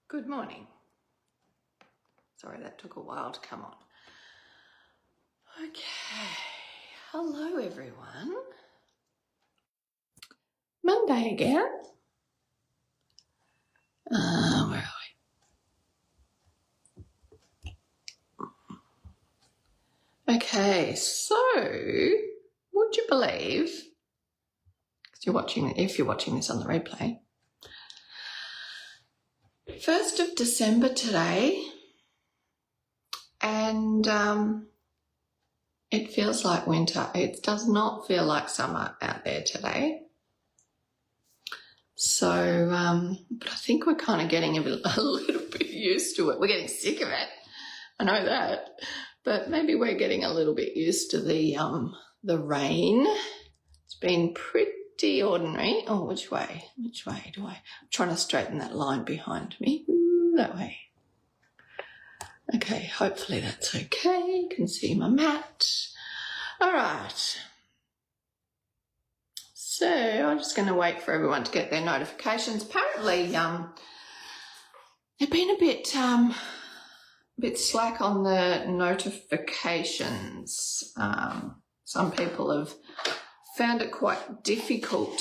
Good morning. Sorry, that took a while to come on. Okay, hello everyone. Monday again. Where are we? Okay, so would you believe, because if you're watching this on the replay, 1st of December today, and it feels like winter. It does not feel like summer out there today. So, but I think we're kind of getting a little bit used to it. We're getting sick of it. I know that, but maybe we're getting a little bit used to the rain. It's been pretty ordinary. Oh, which way do I'm trying to straighten that line behind me. That way. Okay, hopefully that's okay. You can see my mat. All right. So I'm just going to wait for everyone to get their notifications. Apparently, they've been a bit slack on the notifications. Some people have found it quite difficult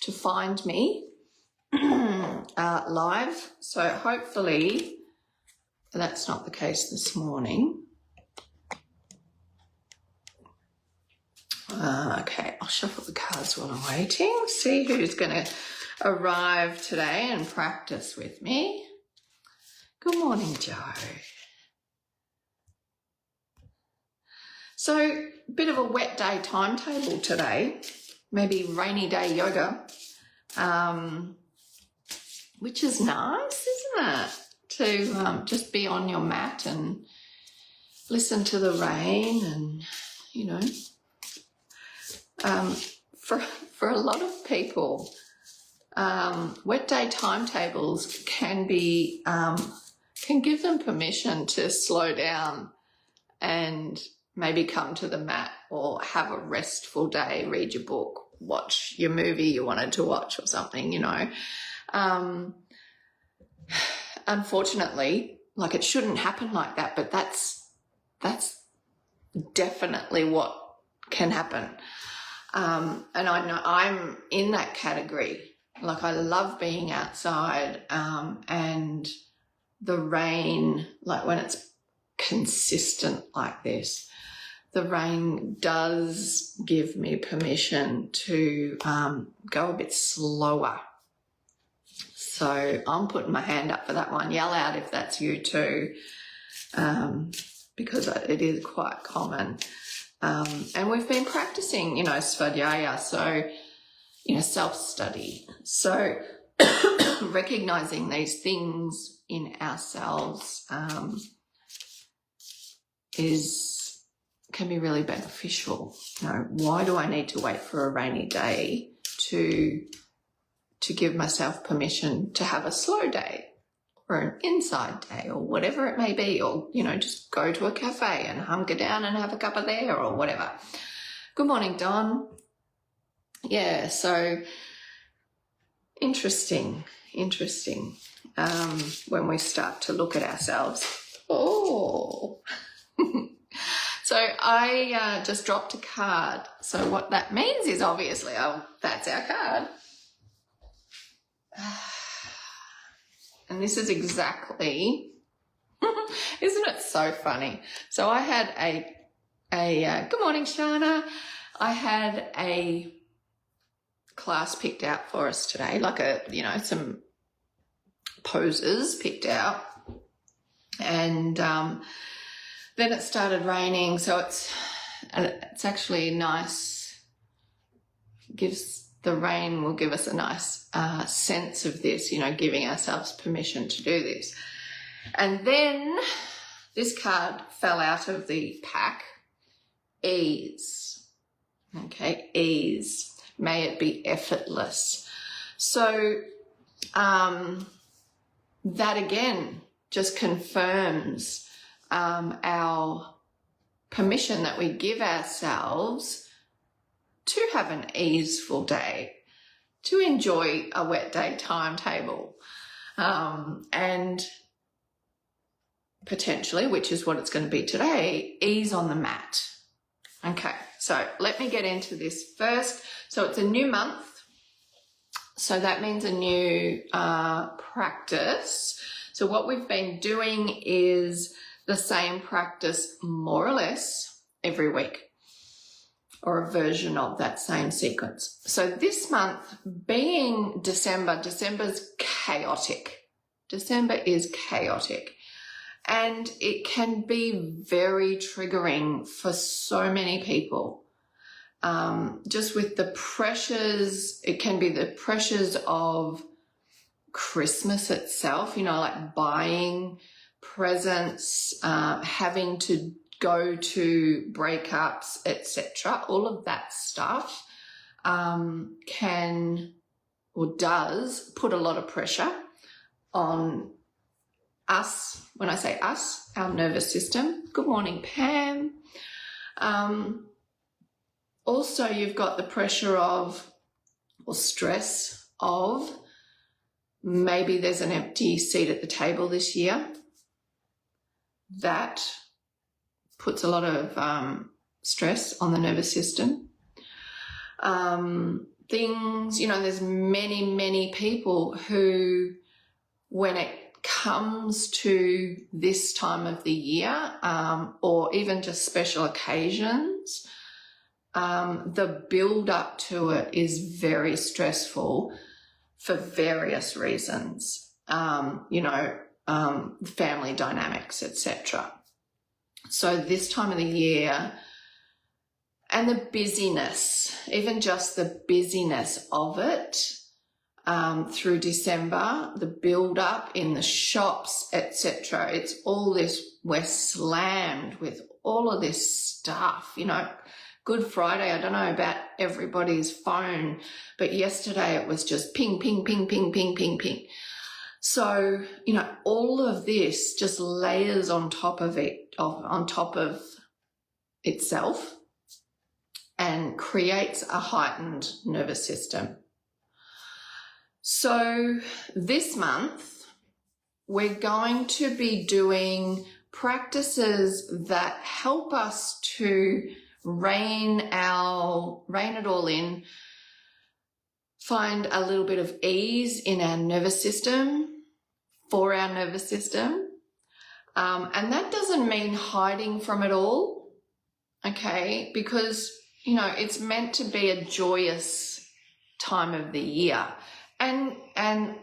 to find me live. So hopefully that's not the case this morning. Okay, I'll shuffle the cards while I'm waiting. See who's going to arrive today and practice with me. Good morning, Joe. So, bit of a wet day timetable today. Maybe rainy day yoga, which is nice, isn't it? To just be on your mat and listen to the rain and, you know. For a lot of people, wet day timetables can give them permission to slow down and maybe come to the mat or have a restful day, read your book, watch your movie you wanted to watch or something, you know. Unfortunately, like, it shouldn't happen like that, but that's definitely what can happen. And I know I'm in that category. Like, I love being outside, and the rain, like when it's consistent like this, the rain does give me permission to go a bit slower. So I'm putting my hand up for that one. Yell out if that's you too, because it is quite common. And we've been practicing, you know, svadhyaya, so, you know, self-study. So recognizing these things in ourselves can be really beneficial. You know, why do I need to wait for a rainy day to give myself permission to have a slow day or an inside day or whatever it may be, or, you know, just go to a cafe and hunker down and have a cuppa there or whatever. Good morning, Don. Yeah, so interesting when we start to look at ourselves. Oh. So I just dropped a card. So what that means is obviously, that's our card. And this is exactly, isn't it so funny? So I had good morning, Shana. I had a class picked out for us today, like some poses picked out. And then it started raining, so it's actually nice, the rain will give us a nice sense of this, you know, giving ourselves permission to do this. And then this card fell out of the pack, ease. Okay, ease. May it be effortless. So that again just confirms our permission that we give ourselves to have an easeful day, to enjoy a wet day timetable. and potentially, which is what it's going to be today, ease on the mat. Okay, so let me get into this first. So it's a new month. So that means a new practice. So what we've been doing is the same practice more or less every week, or a version of that same sequence. So this month being December, December's chaotic. December is chaotic. And it can be very triggering for so many people. Just with the pressures, it can be the pressures of Christmas itself, like buying presents, having to go to breakups, etc. All of that stuff can or does put a lot of pressure on us. When I say us, our nervous system. Good morning, Pam. Also, you've got the pressure of, or stress of, maybe there's an empty seat at the table this year. That puts a lot of stress on the nervous system. Things, there's many people who, when it comes to this time of the year, or even just special occasions, the build up to it is very stressful for various reasons, family dynamics, etc. So this time of the year, and the busyness, even just the busyness of it, through December, the build up in the shops, etc. It's all this, we're slammed with all of this stuff, Good Friday, I don't know about everybody's phone, but yesterday it was just ping, ping, ping, ping, ping, ping, ping. So, all of this just layers on top of it, on top of itself, and creates a heightened nervous system. So this month, we're going to be doing practices that help us to rein it all in, find a little bit of ease in our nervous system, for our nervous system. And that doesn't mean hiding from it all, okay? Because, it's meant to be a joyous time of the year. And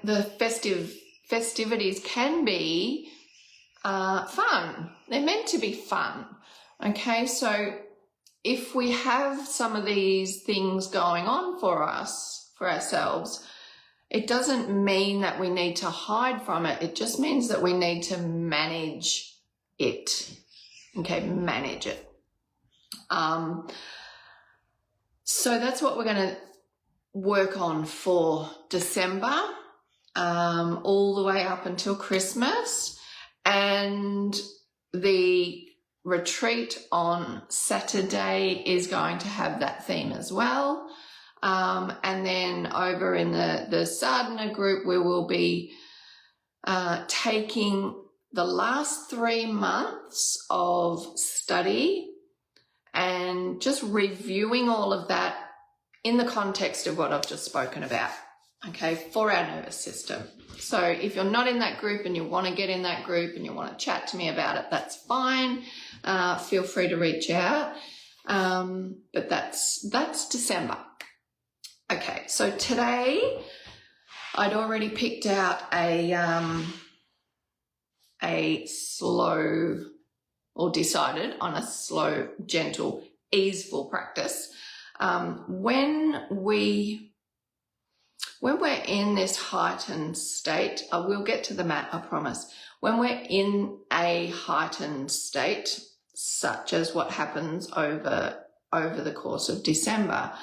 the festivities can be fun. They're meant to be fun, okay? So if we have some of these things going on for us, for ourselves, it doesn't mean that we need to hide from it. It just means that we need to manage it. Okay, manage it. So that's what we're going to work on for December, all the way up until Christmas. And the retreat on Saturday is going to have that theme as well. And then over in the sadhana group, we will be taking the last 3 months of study and just reviewing all of that in the context of what I've just spoken about, okay, for our nervous system. So if you're not in that group and you want to get in that group and you want to chat to me about it, that's fine. Feel free to reach out. But that's December. Okay, so today I'd already picked out a slow, or decided on a slow, gentle, easeful practice. When we're in this heightened state, I will get to the mat, I promise. When we're in a heightened state, such as what happens over the course of December,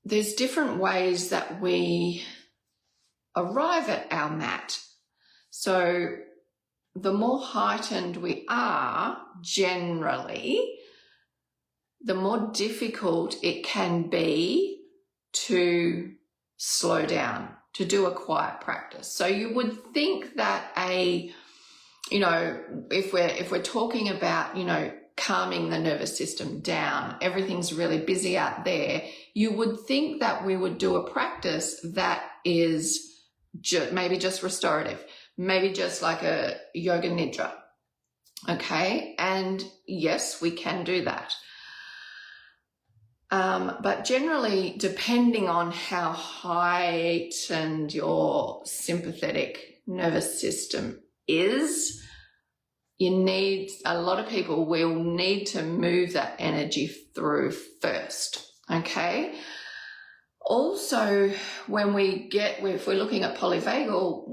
there's different ways that we arrive at our mat. So the more heightened we are, generally, the more difficult it can be to slow down, to do a quiet practice. So you would think that if we're talking about, calming the nervous system down, everything's really busy out there, you would think that we would do a practice that is maybe just restorative, maybe just like a yoga nidra. Okay, and yes, we can do that. But generally, depending on how heightened your sympathetic nervous system is, a lot of people will need to move that energy through first. Okay. Also, if we're looking at polyvagal,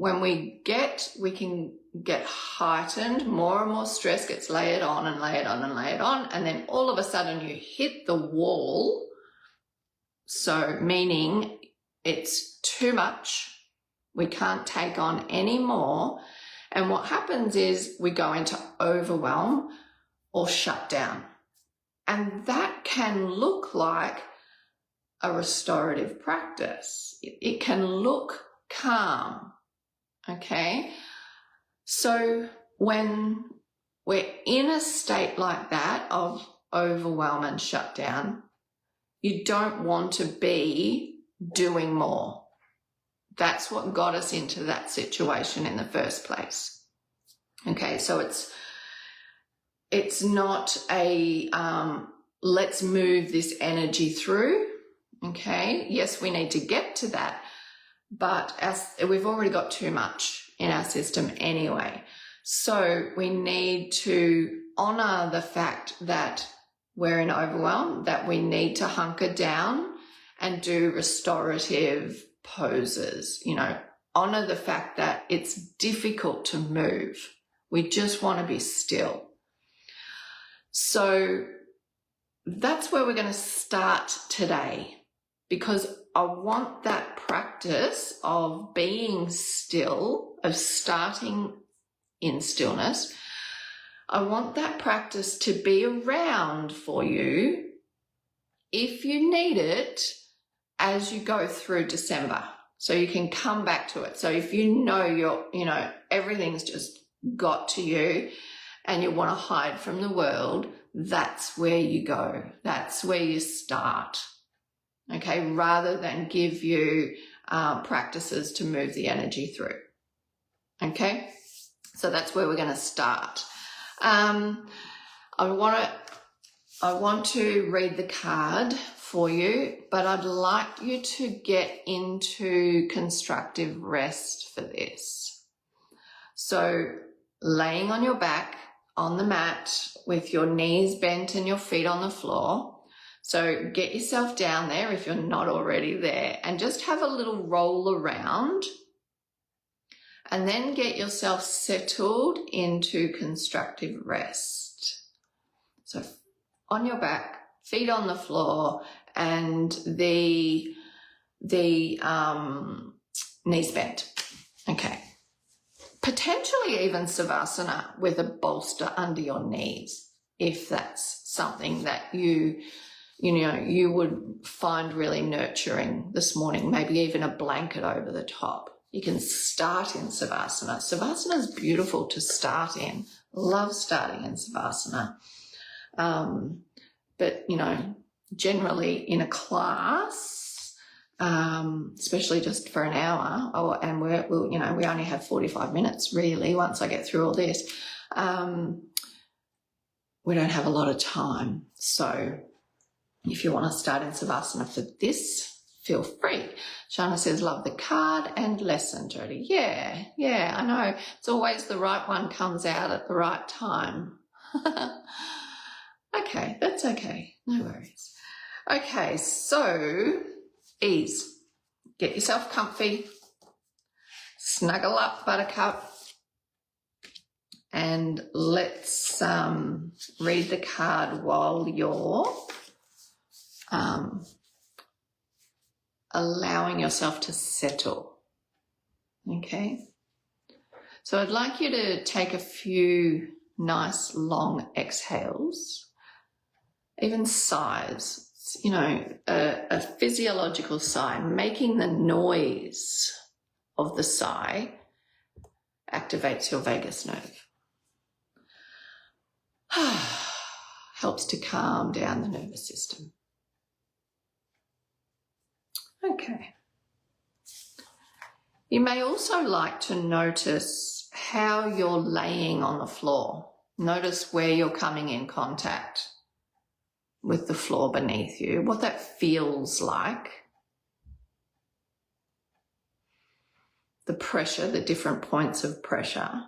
we can get heightened, more and more stress gets layered on and layered on and layered on, and then all of a sudden you hit the wall. So meaning it's too much, we can't take on any more, and what happens is we go into overwhelm or shut down, and that can look like a restorative practice. It can look calm. Okay. So when we're in a state like that of overwhelm and shutdown, you don't want to be doing more. That's what got us into that situation in the first place. Okay, so it's not a let's move this energy through. Okay, yes, we need to get to that, but we've already got too much in our system anyway. So we need to honor the fact that we're in overwhelm, that we need to hunker down and do restorative poses. Honor the fact that it's difficult to move. We just want to be still. So that's where we're going to start today, because I want that practice of being still, of starting in stillness. I want that practice to be around for you if you need it as you go through December, so you can come back to it. So if everything's just got to you and you want to hide from the world, that's where you go. That's where you start. Okay, rather than give you practices to move the energy through. Okay, so that's where we're going to start. I want to read the card for you, but I'd like you to get into constructive rest for this. So laying on your back on the mat with your knees bent and your feet on the floor. So get yourself down there if you're not already there, and just have a little roll around, and then get yourself settled into constructive rest. So on your back, feet on the floor, and the knees bent. Okay. Potentially even Savasana with a bolster under your knees, if that's something that you would find really nurturing this morning, maybe even a blanket over the top. You can start in Savasana. Savasana is beautiful to start in. Love starting in Savasana. But, generally in a class, especially just for an hour, and we only have 45 minutes really once I get through all this, we don't have a lot of time. So if you want to start in Savasana for this, feel free. Shana says, love the card and lesson, Jody. Yeah, I know. It's always the right one comes out at the right time. Okay, that's okay. No worries. Okay, so ease. Get yourself comfy. Snuggle up, buttercup. And let's read the card while you're allowing yourself to settle. Okay? So I'd like you to take a few nice long exhales, even sighs, a physiological sigh, making the noise of the sigh activates your vagus nerve. Helps to calm down the nervous system. Okay. You may also like to notice how you're laying on the floor. Notice where you're coming in contact with the floor beneath you, what that feels like. The pressure, the different points of pressure.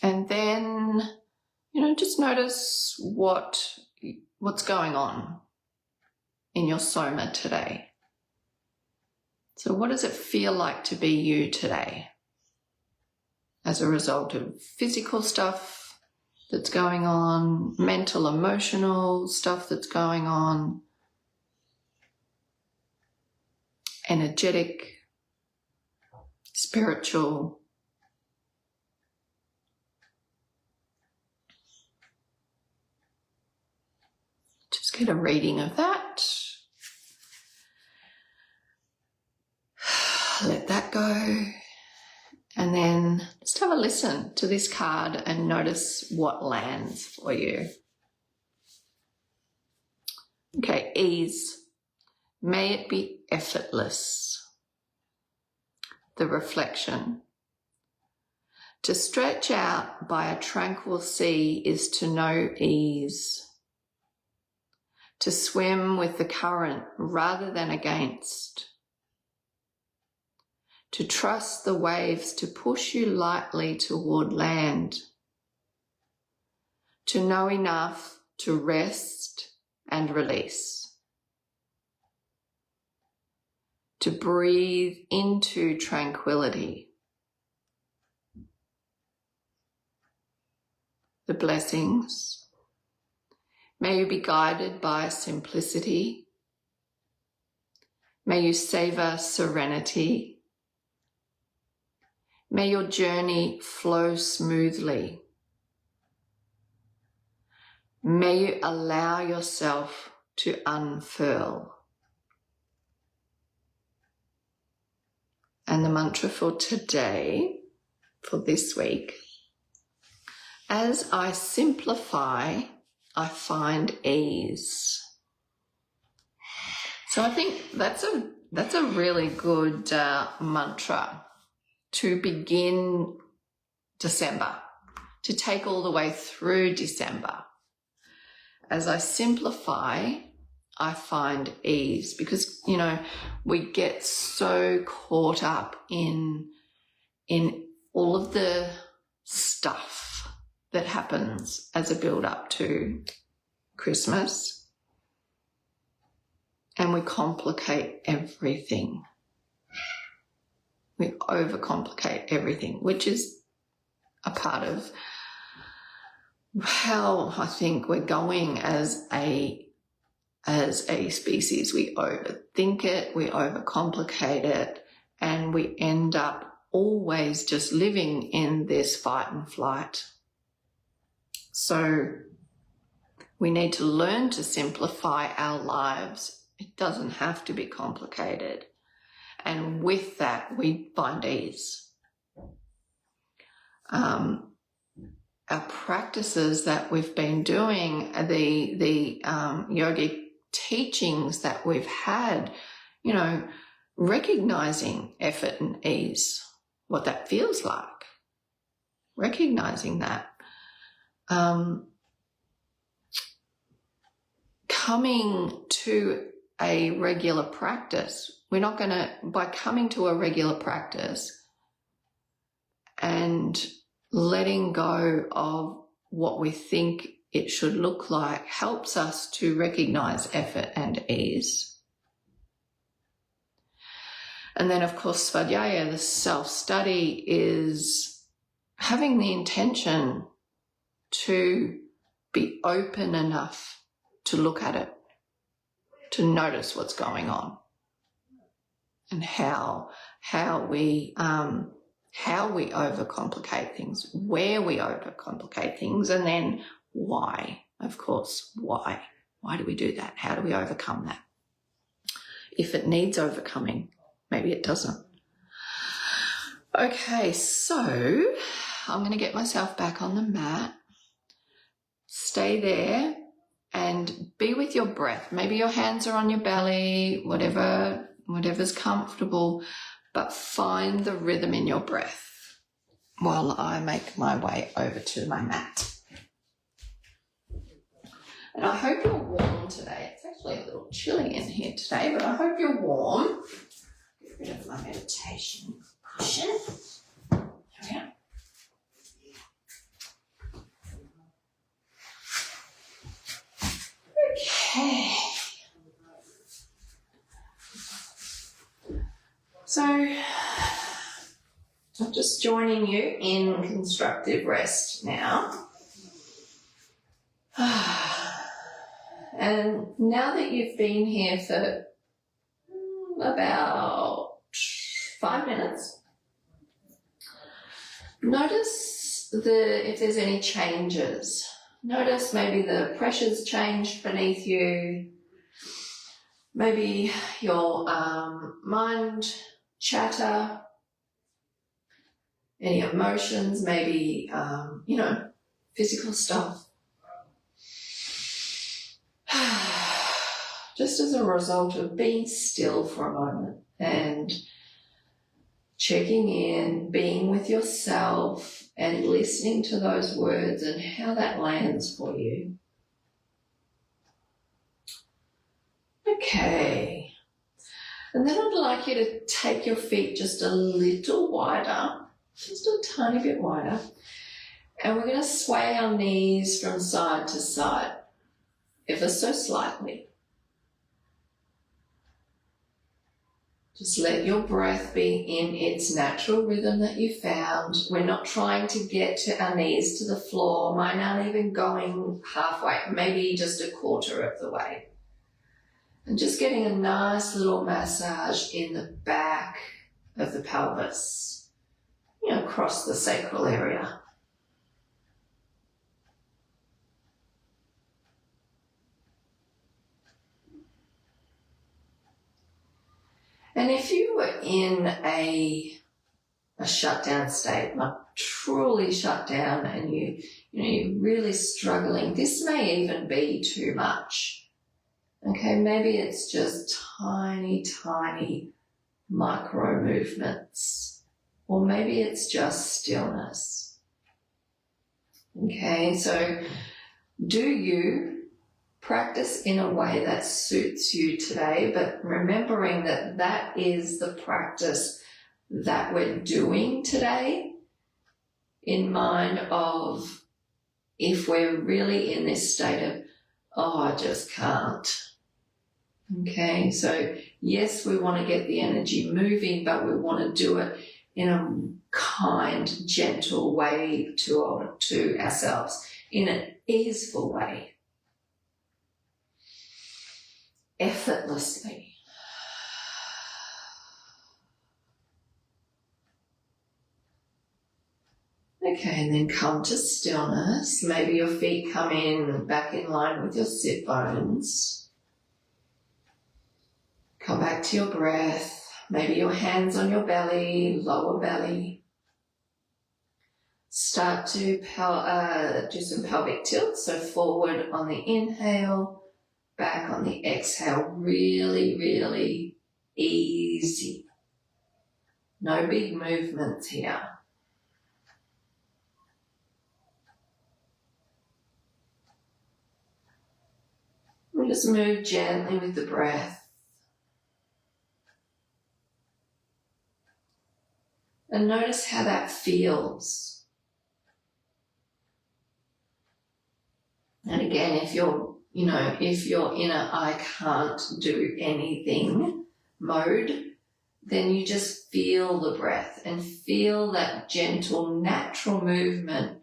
And then, just notice what's going on in your soma today. So what does it feel like to be you today? As a result of physical stuff that's going on, mental, emotional stuff that's going on, energetic, spiritual. Just get a reading of that. Let that go. And then just have a listen to this card and notice what lands for you. Okay, ease. May it be effortless. The reflection. To stretch out by a tranquil sea is to know ease. To swim with the current rather than against. To trust the waves to push you lightly toward land. To know enough to rest and release. To breathe into tranquility. The blessings. May you be guided by simplicity. May you savor serenity. May your journey flow smoothly. May you allow yourself to unfurl. And the mantra for today, for this week, as I simplify, I find ease. So I think that's a really good mantra to begin December, to take all the way through December. As I simplify, I find ease, because, we get so caught up in all of the stuff that happens as a build up to Christmas, and we complicate everything. We overcomplicate everything, which is a part of how I think we're going as a species. We overthink it, we overcomplicate it, and we end up always just living in this fight and flight. So we need to learn to simplify our lives. It doesn't have to be complicated. And with that, we find ease. Our practices that we've been doing, the yogic teachings that we've had, recognizing effort and ease, what that feels like, recognizing that. Coming to a regular practice, by coming to a regular practice and letting go of what we think it should look like, helps us to recognize effort and ease. And then, of course, Svadhyaya, the self-study, is having the intention to be open enough to look at it, to notice what's going on, and how we overcomplicate things, where we overcomplicate things, and then why, of course, why? Why do we do that? How do we overcome that? If it needs overcoming, maybe it doesn't. Okay, so I'm going to get myself back on the mat. Stay there and be with your breath. Maybe your hands are on your belly, whatever's comfortable, but find the rhythm in your breath while I make my way over to my mat. And I hope you're warm today. It's actually a little chilly in here today, but I hope you're warm. Get rid of my meditation cushion. There we are. Okay. So I'm just joining you in constructive rest now. And now that you've been here for about 5 minutes, notice if there's any changes. Notice maybe the pressure's changed beneath you. Maybe your mind chatter, any emotions, maybe, physical stuff. Just as a result of being still for a moment and checking in, being with yourself and listening to those words and how that lands for you. Okay. And then I'd like you to take your feet just a little wider, just a tiny bit wider. And we're going to sway our knees from side to side, ever so slightly. Just let your breath be in its natural rhythm that you found. We're not trying to get to our knees to the floor. Mine aren't even going halfway, maybe just a quarter of the way. And just getting a nice little massage in the back of the pelvis, across the sacral area. And if you were in a shutdown state, like truly shut down, and you're really struggling, this may even be too much. Okay, maybe it's just tiny, tiny micro movements, or maybe it's just stillness. Okay, so do you practice in a way that suits you today, but remembering that that is the practice that we're doing today, in mind of if we're really in this state of, I just can't. Okay, so yes, we want to get the energy moving, but we want to do it in a kind, gentle way to ourselves, in an easeful way. Effortlessly. Okay, and then come to stillness. Maybe your feet come in back in line with your sit bones. Come back to your breath. Maybe your hands on your belly, lower belly. Start to do some pelvic tilt, so forward on the inhale, back on the exhale. Really, really easy. No big movements here. We just move gently with the breath. And notice how that feels. And again, if you're in a I can't do anything mode, then you just feel the breath and feel that gentle, natural movement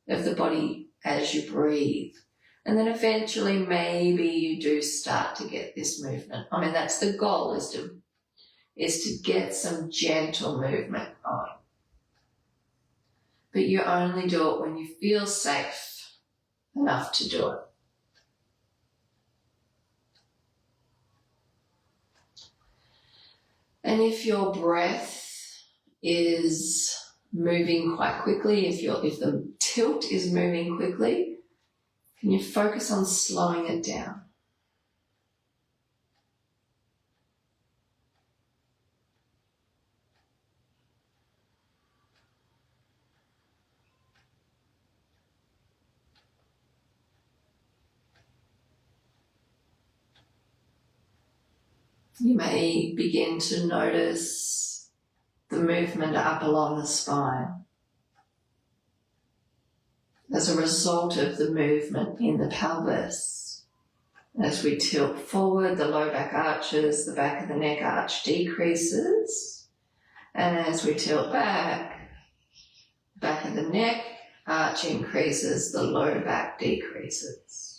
of the body as you breathe. And then eventually maybe you do start to get this movement. I mean, that's the goal, is to get some gentle movement on. But you only do it when you feel safe. enough to do it. And if your breath is moving quite quickly, if the tilt is moving quickly, can you focus on slowing it down? You may begin to notice the movement up along the spine as a result of the movement in the pelvis. As we tilt forward, the low back arches, the back of the neck arch decreases. And as we tilt back, back of the neck arch increases, the low back decreases.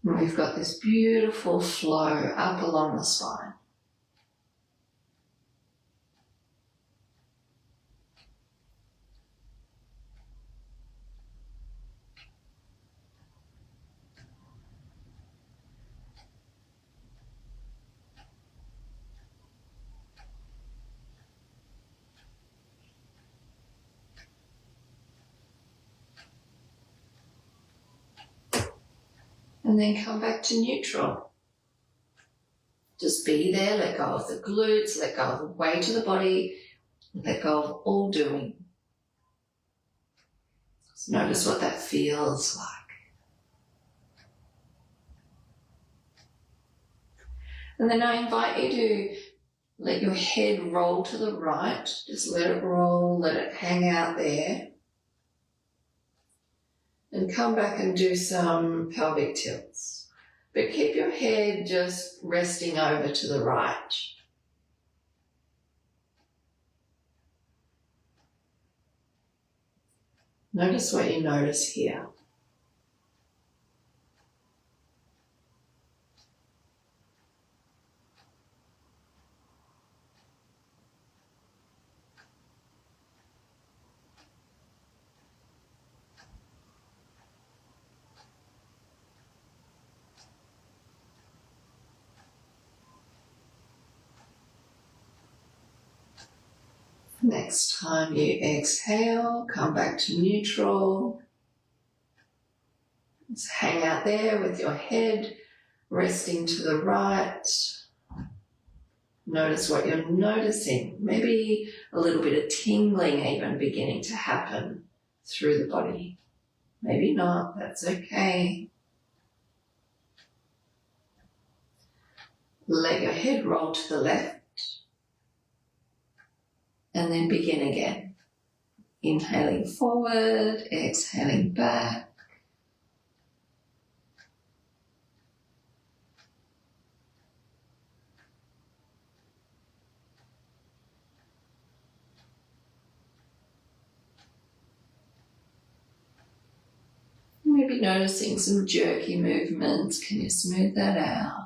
And we've got this beautiful flow up along the spine. And then come back to neutral. Just be there, let go of the glutes, let go of the weight of the body, let go of all doing. Just notice what that feels like. And then I invite you to let your head roll to the right. Just let it roll, let it hang out there. And come back and do some pelvic tilts. But keep your head just resting over to the right. Notice what you notice here. Next time you exhale, come back to neutral. Just hang out there with your head resting to the right. Notice what you're noticing. Maybe a little bit of tingling even beginning to happen through the body. Maybe not, that's okay. Let your head roll to the left. And then begin again. Inhaling forward, exhaling back. Maybe noticing some jerky movements. Can you smooth that out?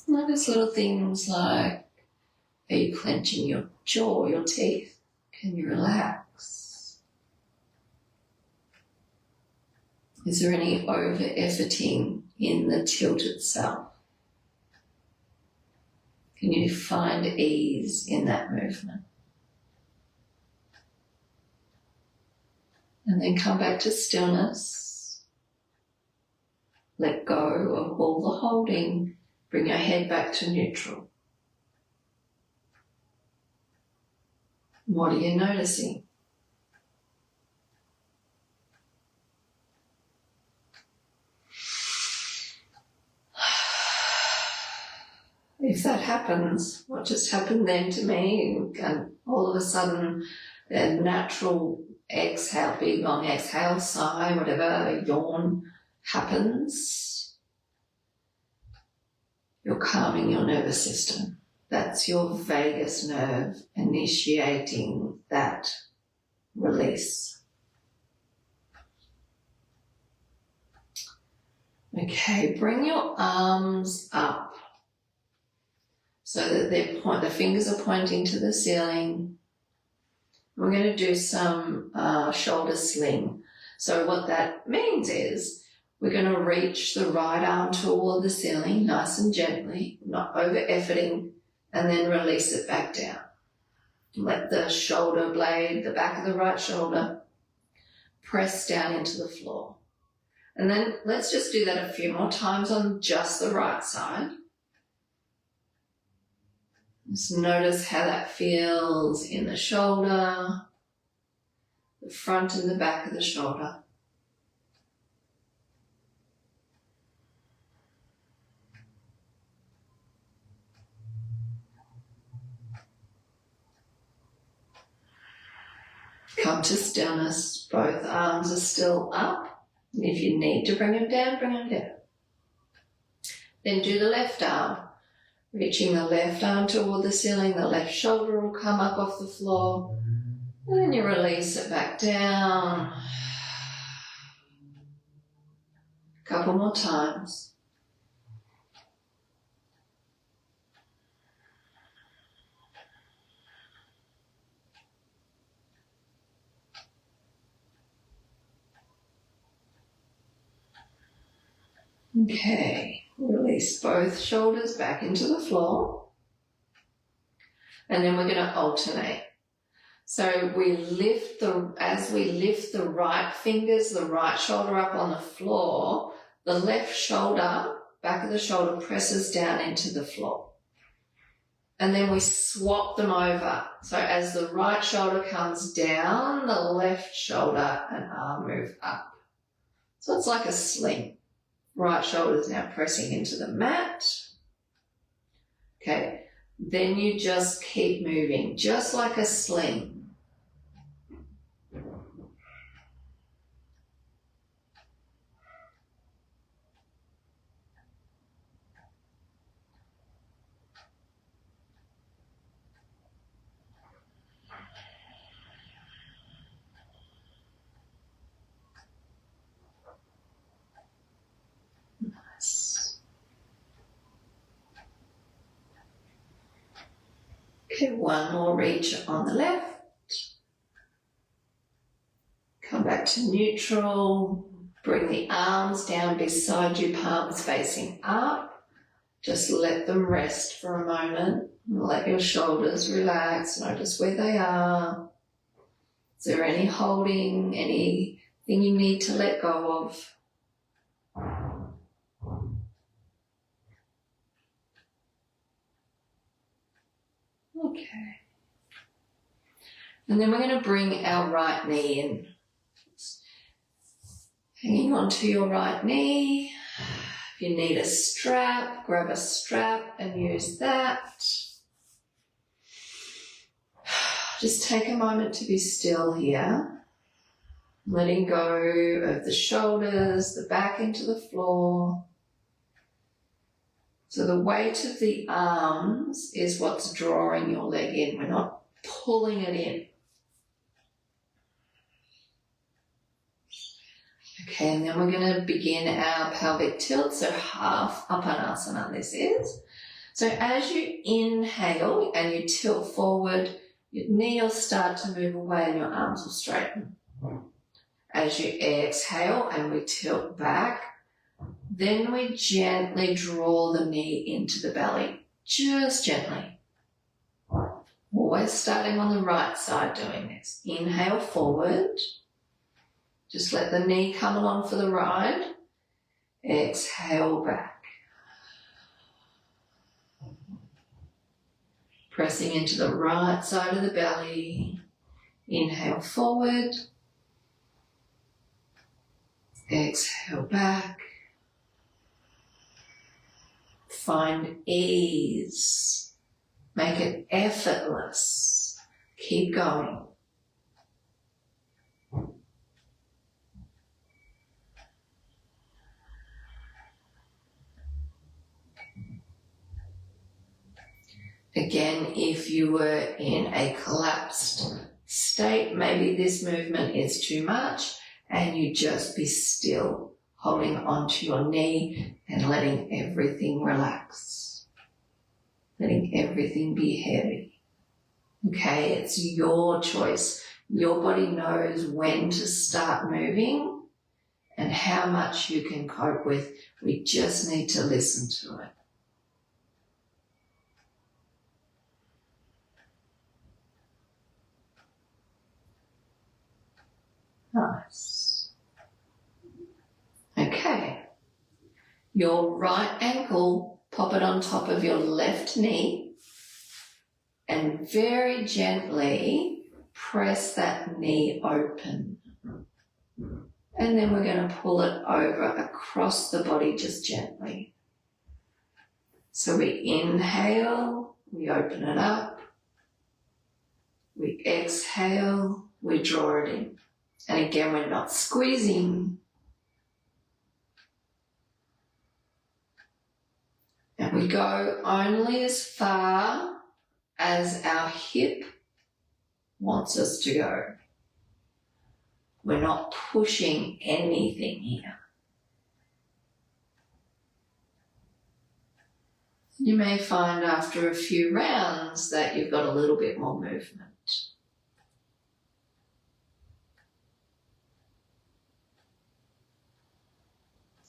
Notice little things like, are you clenching your jaw, your teeth? Can you relax? Is there any over-efforting in the tilt itself? Can you find ease in that movement? And then come back to stillness. Let go of all the holding. Bring your head back to neutral. What are you noticing? If that happens, what just happened then to me, and all of a sudden a natural exhale, big long exhale, sigh, whatever, yawn happens, you're calming your nervous system. That's your vagus nerve initiating that release. Okay, bring your arms up so that the fingers are pointing to the ceiling. We're going to do some shoulder sling. So what that means is we're going to reach the right arm toward the ceiling nice and gently, not over-efforting, and then release it back down. Let the shoulder blade, the back of the right shoulder, press down into the floor. And then let's just do that a few more times on just the right side. Just notice how that feels in the shoulder, the front and the back of the shoulder. Come to stillness. Both arms are still up. If you need to bring them down, bring them down. Then do the left arm. Reaching the left arm toward the ceiling, the left shoulder will come up off the floor. And then you release it back down. A couple more times. Okay, release both shoulders back into the floor. And then we're going to alternate. So as we lift the right fingers, the right shoulder up on the floor, the left shoulder, back of the shoulder, presses down into the floor. And then we swap them over. So as the right shoulder comes down, the left shoulder and arm move up. So it's like a sling. Right shoulder is now pressing into the mat. Okay, then you just keep moving, just like a sling. Okay, one more reach on the left. Come back to neutral. Bring the arms down beside you, palms facing up. Just let them rest for a moment. Let your shoulders relax. Notice where they are. Is there any holding, anything you need to let go of? Okay. And then we're going to bring our right knee in. Hanging onto your right knee. If you need a strap, grab a strap and use that. Just take a moment to be still here. Letting go of the shoulders, the back into the floor. So the weight of the arms is what's drawing your leg in. We're not pulling it in. Okay, and then we're going to begin our pelvic tilt, so half Upanasana this is. So as you inhale and you tilt forward, your knee will start to move away and your arms will straighten. As you exhale and we tilt back, then we gently draw the knee into the belly, just gently. Always starting on the right side doing this. Inhale forward. Just let the knee come along for the ride. Exhale back. Pressing into the right side of the belly. Inhale forward. Exhale back. Find ease. Make it effortless. Keep going. Again, if you were in a collapsed state, maybe this movement is too much and you just be still. holding onto your knee and letting everything relax. Letting everything be heavy. Okay, it's your choice. Your body knows when to start moving and how much you can cope with. We just need to listen to it. Nice. Okay. Your right ankle, pop it on top of your left knee and very gently press that knee open. And then we're going to pull it over across the body just gently. So we inhale, we open it up. We exhale, we draw it in. And again, we're not squeezing. And we go only as far as our hip wants us to go. We're not pushing anything here. You may find after a few rounds that you've got a little bit more movement.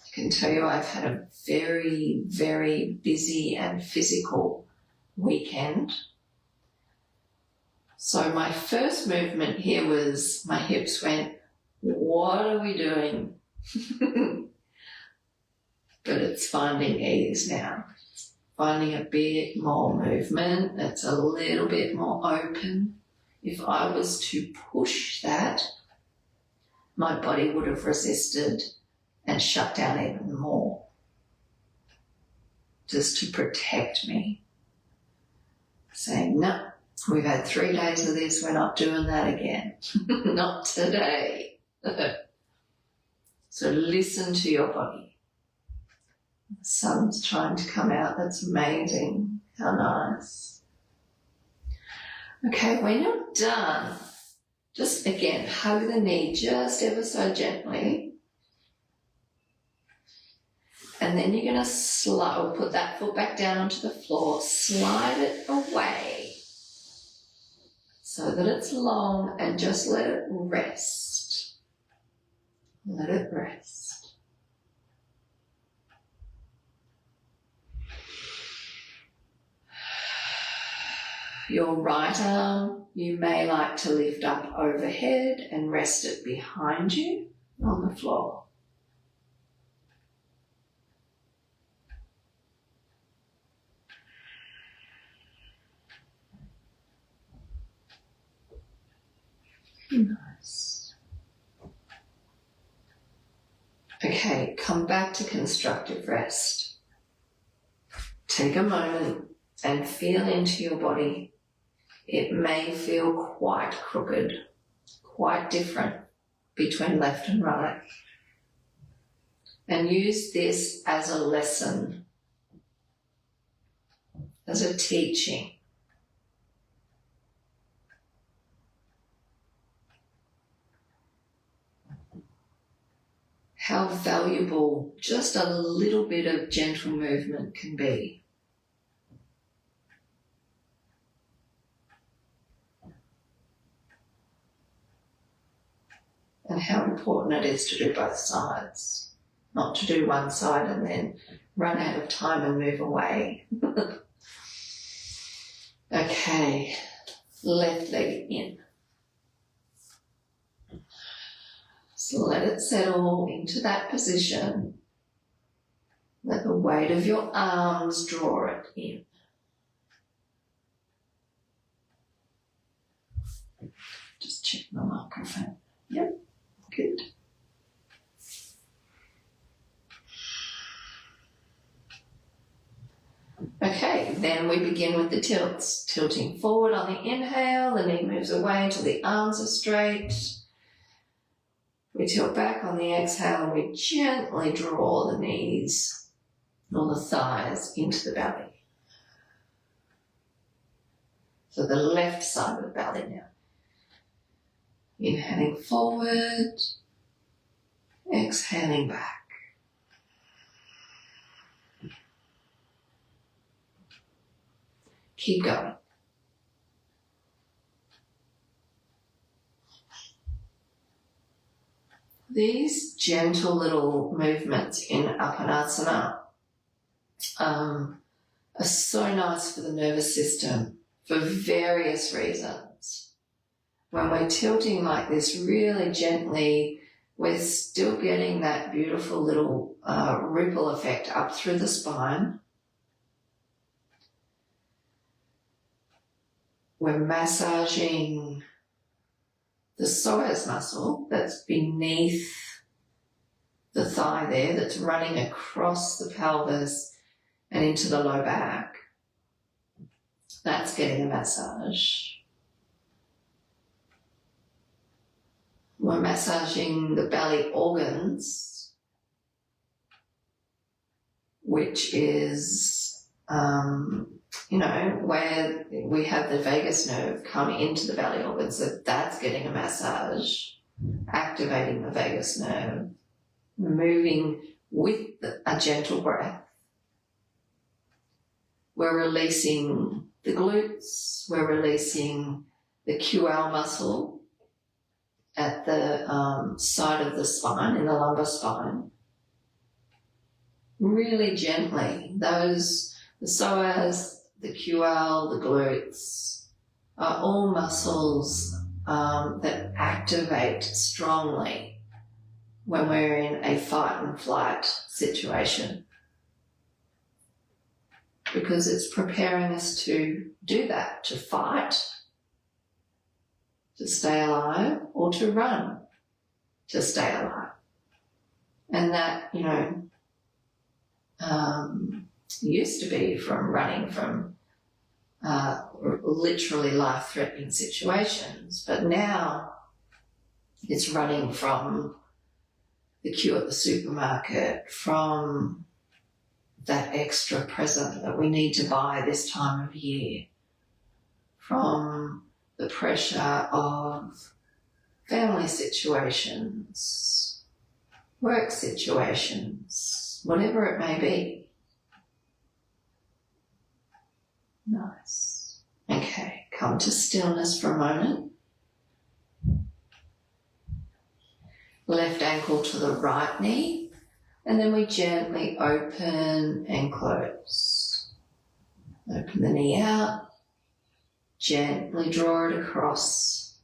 I can tell you I've had a very, very busy and physical weekend. So my first movement here was my hips went, what are we doing? But it's finding ease now. Finding a bit more movement that's a little bit more open. If I was to push that, my body would have resisted and shut down even more, just to protect me. Saying, no, we've had 3 days of this, we're not doing that again. Not today. So listen to your body. The sun's trying to come out, that's amazing. How nice. Okay, when you're done, just again, hug the knee just ever so gently. And then you're going to put that foot back down onto the floor, slide it away so that it's long and just let it rest. Let it rest. Your right arm, you may like to lift up overhead and rest it behind you on the floor. Nice. Okay, come back to constructive rest. Take a moment and feel into your body. It may feel quite crooked, quite different between left and right. And use this as a lesson, as a teaching. How valuable just a little bit of gentle movement can be. And how important it is to do both sides, not to do one side and then run out of time and move away. Okay, left leg in. So let it settle into that position. Let the weight of your arms draw it in. Just check my microphone. Yep, good. Okay, then we begin with the tilts. Tilting forward on the inhale, the knee moves away until the arms are straight. We tilt back on the exhale and we gently draw the knees or the thighs into the belly. So the left side of the belly now. Inhaling forward, exhaling back. Keep going. These gentle little movements in Apanasana are so nice for the nervous system for various reasons. When we're tilting like this really gently, we're still getting that beautiful little ripple effect up through the spine. We're massaging the psoas muscle that's beneath the thigh there, that's running across the pelvis and into the low back. That's getting a massage. We're massaging the belly organs, which is, where we have the vagus nerve come into the belly organs. So that's getting a massage, activating the vagus nerve, moving with a gentle breath. We're releasing the glutes. We're releasing the QL muscle at the side of the spine, in the lumbar spine. Really gently. The psoas, the QL, the glutes are all muscles that activate strongly when we're in a fight and flight situation, because it's preparing us to do that, to fight, to stay alive, or to run, to stay alive. And that, used to be from running from literally life-threatening situations, but now it's running from the queue at the supermarket, from that extra present that we need to buy this time of year, from the pressure of family situations, work situations, whatever it may be. Nice. Okay, come to stillness for a moment. Left ankle to the right knee, and then we gently open and close. Open the knee out, gently draw it across.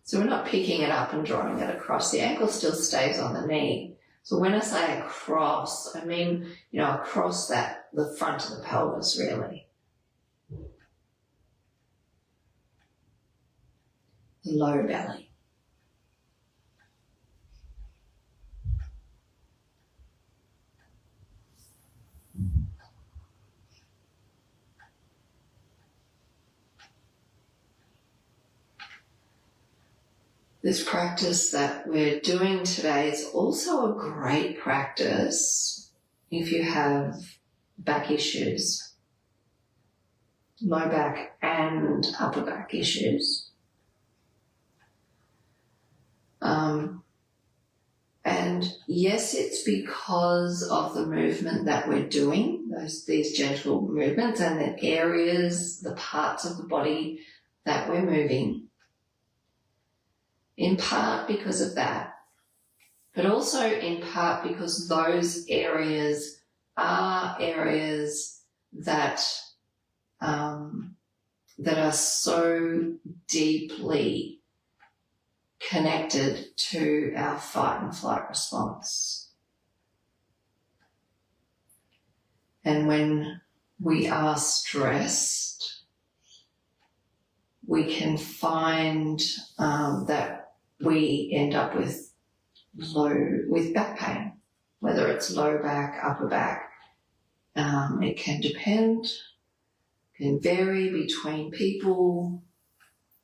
So we're not picking it up and drawing it across. The ankle still stays on the knee. So when I say across, I mean, across the front of the pelvis, really. The low belly. This practice that we're doing today is also a great practice if you have back issues, low back and upper back issues. And yes, it's because of the movement that we're doing, these gentle movements, and the areas, the parts of the body that we're moving. In part because of that, but also in part because those areas are areas that that are so deeply connected to our fight and flight response. And when we are stressed, we can find that we end up with back pain, whether it's low back, upper back. It can depend, can vary between people,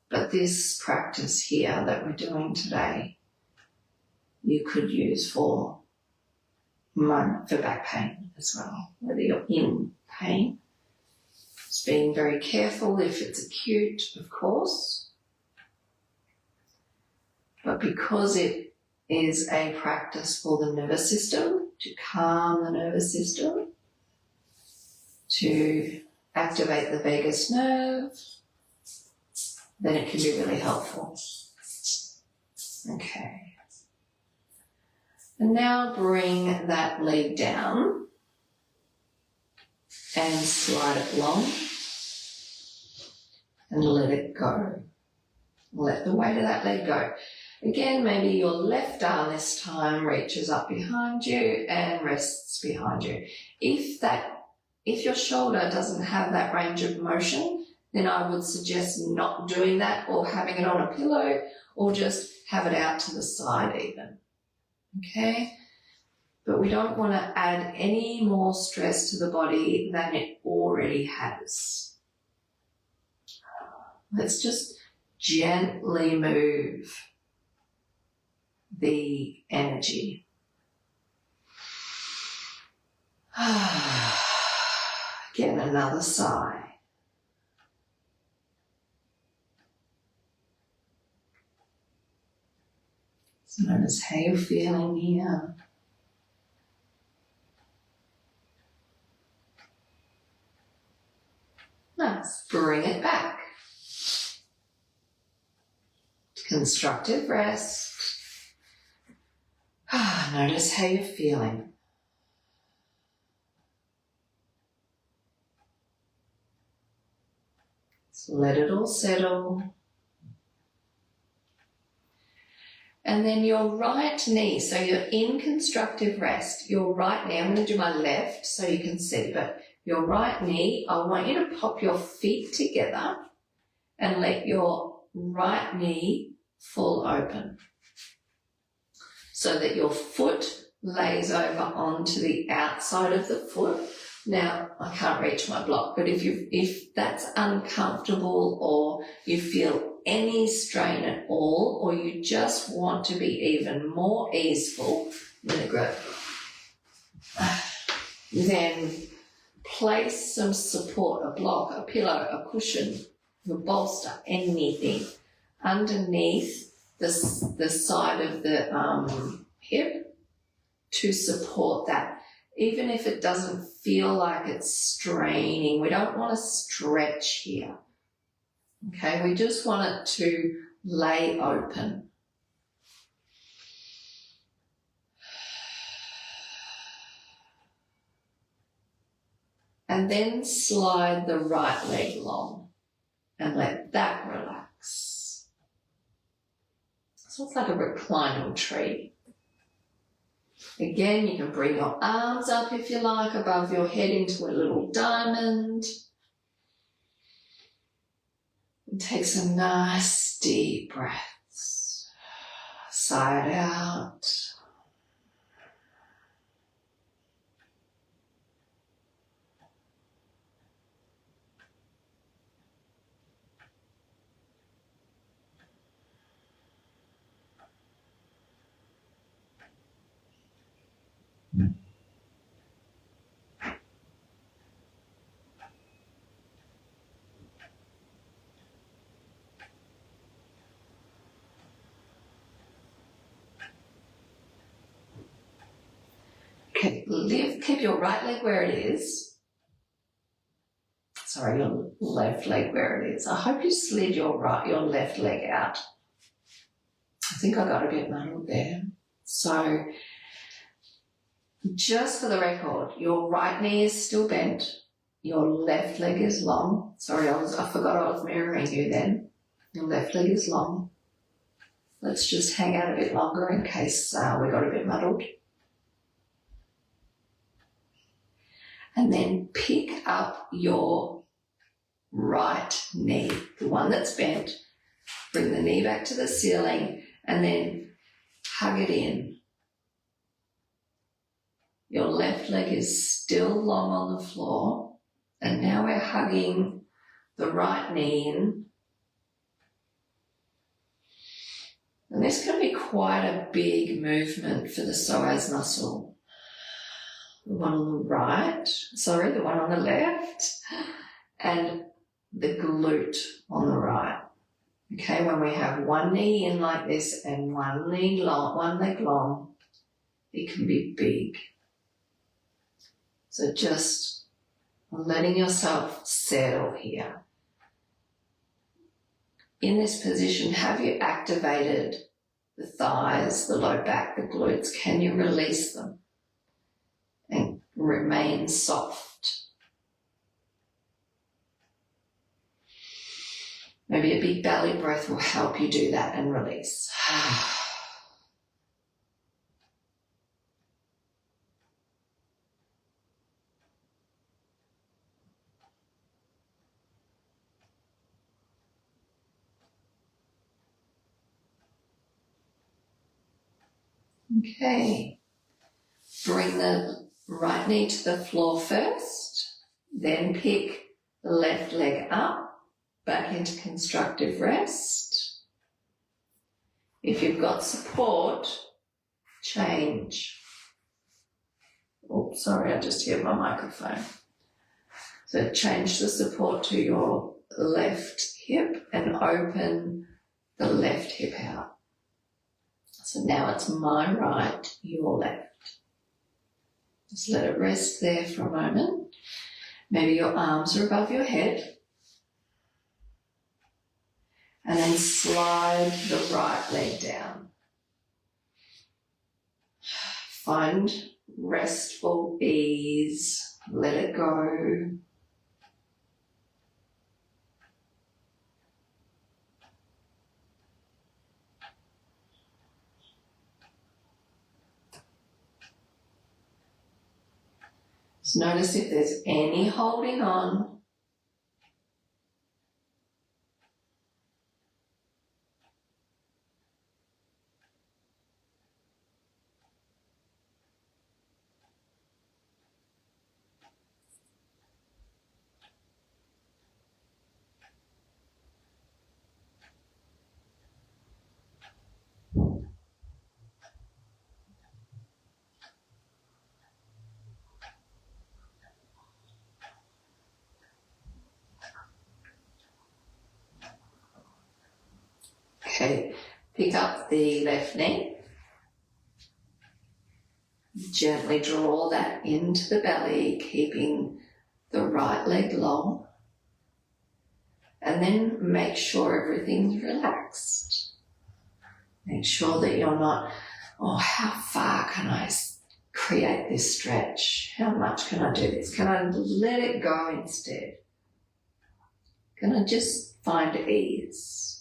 but this practice here that we're doing today, you could use for back pain as well, whether you're in pain. Just being very careful if it's acute, of course. But because it is a practice for the nervous system, to calm the nervous system, to activate the vagus nerve, then it can be really helpful. Okay. And now bring that leg down and slide it long and let it go. Let the weight of that leg go. Again, maybe your left arm this time reaches up behind you and rests behind you. If your shoulder doesn't have that range of motion, then I would suggest not doing that or having it on a pillow or just have it out to the side even. Okay? But we don't want to add any more stress to the body than it already has. Let's just gently move the energy. Again, another sigh. So notice how you're feeling here. Nice. Bring it back. Constructive rest. Notice how you're feeling. So let it all settle. And then your right knee, so you're in constructive rest. Your right knee, I'm going to do my left so you can see, but your right knee, I want you to pop your feet together and let your right knee fall open so that your foot lays over onto the outside of the foot. Now, I can't reach my block, but if that's uncomfortable or you feel any strain at all, or you just want to be even more easeful, then place some support, a block, a pillow, a cushion, a bolster, anything underneath the side of the hip to support that. Even if it doesn't feel like it's straining, we don't want to stretch here. Okay, we just want it to lay open. And then slide the right leg long and let that relax. So it's like a reclining tree. Again, you can bring your arms up if you like, above your head into a little diamond. And take some nice deep breaths. Sigh it out. Okay, keep your right leg where it is. Sorry, your left leg where it is. I hope you slid your left leg out. I think I got a bit muddled there. So, just for the record, your right knee is still bent. Your left leg is long. Sorry, I forgot I was mirroring you then. Your left leg is long. Let's just hang out a bit longer in case we got a bit muddled. And then pick up your right knee, the one that's bent. Bring the knee back to the ceiling and then hug it in. Your left leg is still long on the floor. And now we're hugging the right knee in. And this can be quite a big movement for the psoas muscle. The one on the the one on the left, and the glute on the right. Okay, when we have one knee in like this and one leg long, it can be big. So just letting yourself settle here. In this position, have you activated the thighs, the low back, the glutes? Can you release them and remain soft? Maybe a big belly breath will help you do that and release. Okay, bring the right knee to the floor first, then pick the left leg up, back into constructive rest. If you've got support, change. Oh, sorry, I just hit my microphone. So change the support to your left hip and open the left hip out. So now it's my right, your left. Just let it rest there for a moment. Maybe your arms are above your head. And then slide the right leg down. Find restful ease. Let it go. Just notice if there's any holding on. Okay, pick up the left knee. Gently draw that into the belly, keeping the right leg long. And then make sure everything's relaxed. Make sure that you're not, oh, how far can I create this stretch? How much can I do this? Can I let it go instead? Can I just find ease?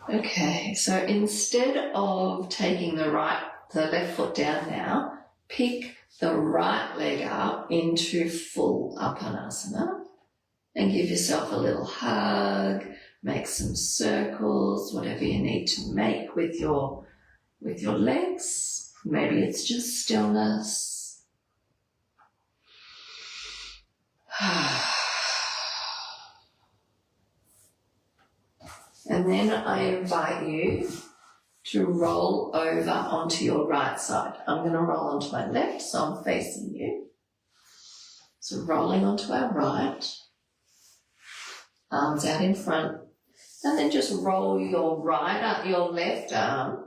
Okay, so instead of taking the left foot down now, pick the right leg up into full Apanasana and give yourself a little hug, make some circles, whatever you need to make with your legs. Maybe it's just stillness. And then I invite you to roll over onto your right side. I'm going to roll onto my left, so I'm facing you. So rolling onto our right, arms out in front, and then just roll your left arm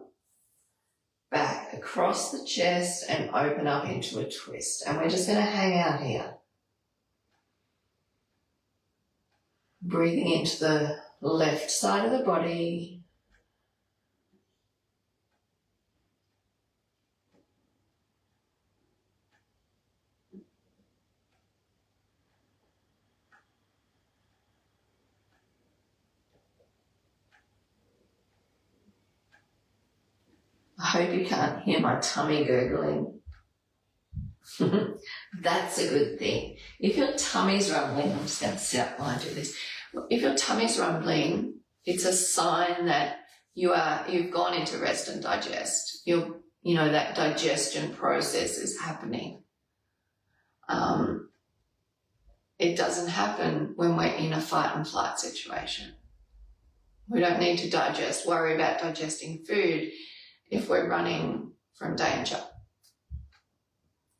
back across the chest and open up into a twist. And we're just going to hang out here. Breathing into the left side of the body. I hope you can't hear my tummy gurgling. That's a good thing. If your tummy's rumbling, I'm just going to sit up while I do this. If your tummy's rumbling, it's a sign that you've gone into rest and digest. That digestion process is happening. It doesn't happen when we're in a fight and flight situation. We don't need to worry about digesting food if we're running from danger.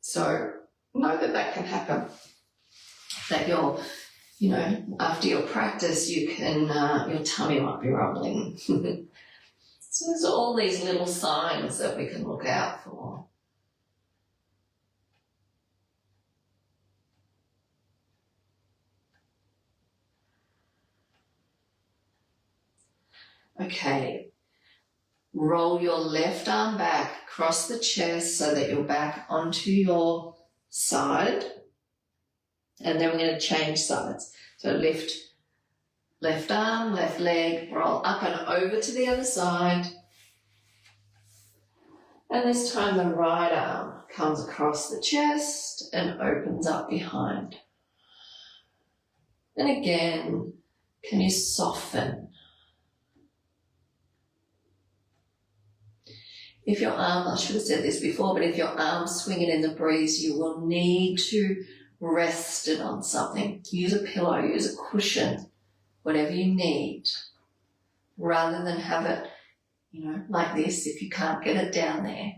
So know that can happen. That after your practice, you can, your tummy might be rumbling. So there's all these little signs that we can look out for. Okay, roll your left arm back, cross the chest so that you're back onto your side. And then we're going to change sides. So lift left arm, left leg, roll up and over to the other side. And this time the right arm comes across the chest and opens up behind. And again, can you soften? If your arm, I should have said this before, but if your arm's swinging in the breeze, you will need to rest it on something. Use a pillow, use a cushion, whatever you need, rather than have it, like this if you can't get it down there.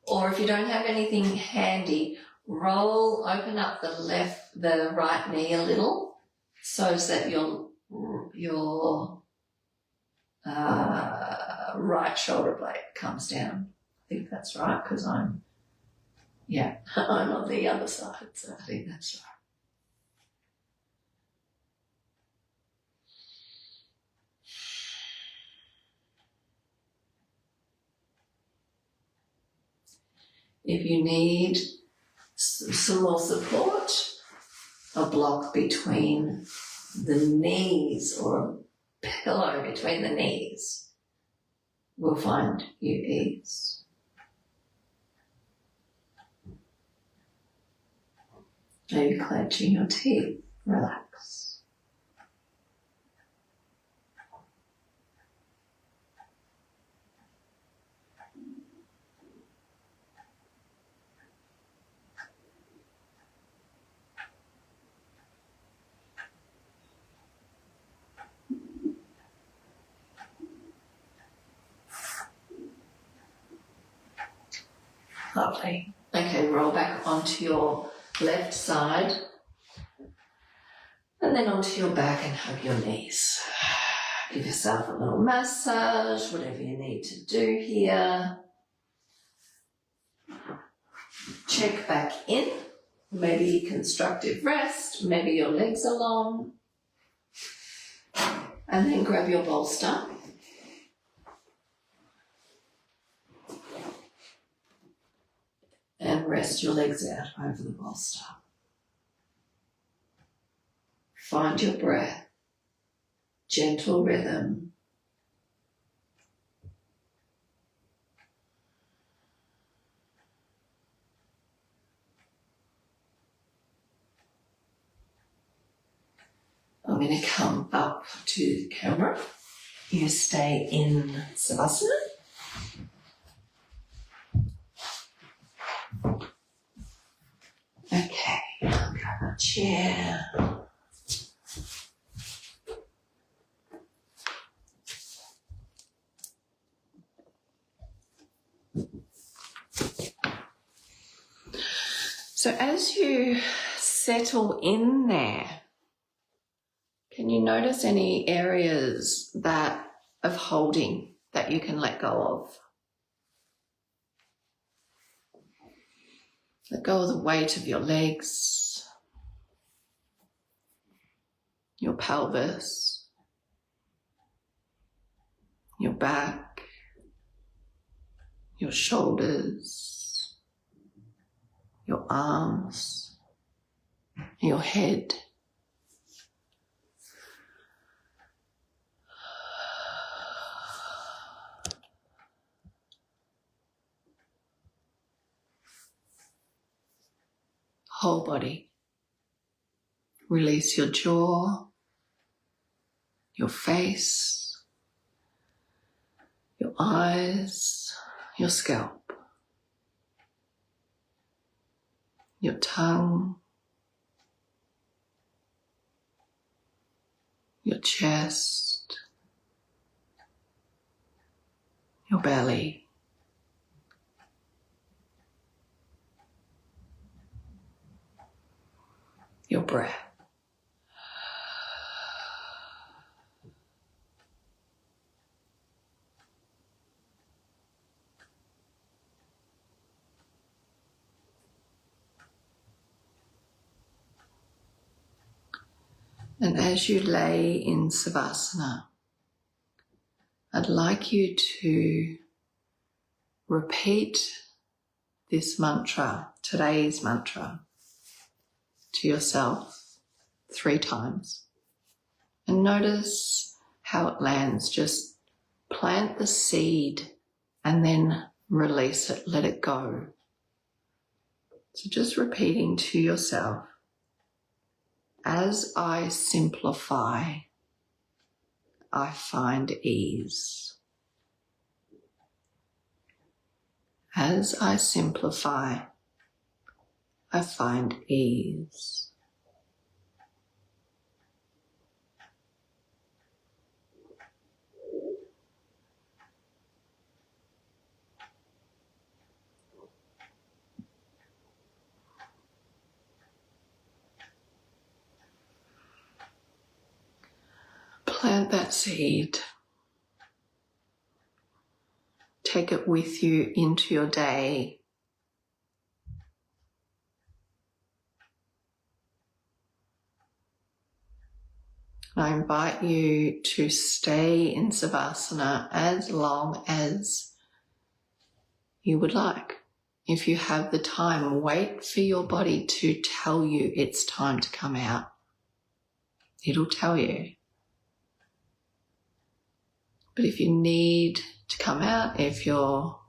Or if you don't have anything handy, open up the right knee a little so that your right shoulder blade comes down. I think that's right because I'm on the other side, so I think that's right. If you need some more support, a block between the knees or a pillow between the knees will find you ease. Maybe clenching your teeth, relax. Lovely. Okay, roll back onto your left side and then onto your back and hug your knees. Give yourself a little massage, whatever you need to do here. Check back in. Maybe constructive rest, maybe your legs are long. And then grab your bolster. And rest your legs out over the bolster. Find your breath, gentle rhythm. I'm going to come up to the camera. You stay in Savasana. Okay, I'll grab a chair. So as you settle in there, can you notice any areas of holding that you can let go of? Let go of the weight of your legs, your pelvis, your back, your shoulders, your arms, your head. Whole body. Release your jaw, your face, eyes, your scalp, your tongue, your chest, your belly, your breath. And as you lay in Savasana, I'd like you to repeat this mantra, today's mantra, to yourself 3 times. And notice how it lands. Just plant the seed and then release it, let it go. So just repeating to yourself, as I simplify, I find ease. As I simplify, I find ease. Plant that seed. Take it with you into your day. I invite you to stay in Savasana as long as you would like. If you have the time, wait for your body to tell you it's time to come out. It'll tell you. But if you need to come out, if you're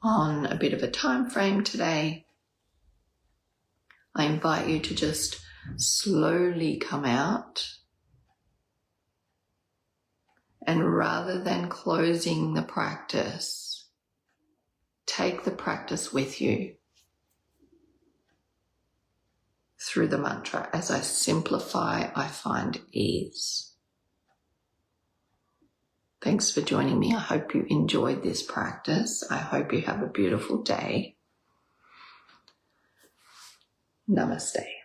on a bit of a time frame today, I invite you to just slowly come out. And rather than closing the practice, take the practice with you through the mantra. As I simplify, I find ease. Thanks for joining me. I hope you enjoyed this practice. I hope you have a beautiful day. Namaste.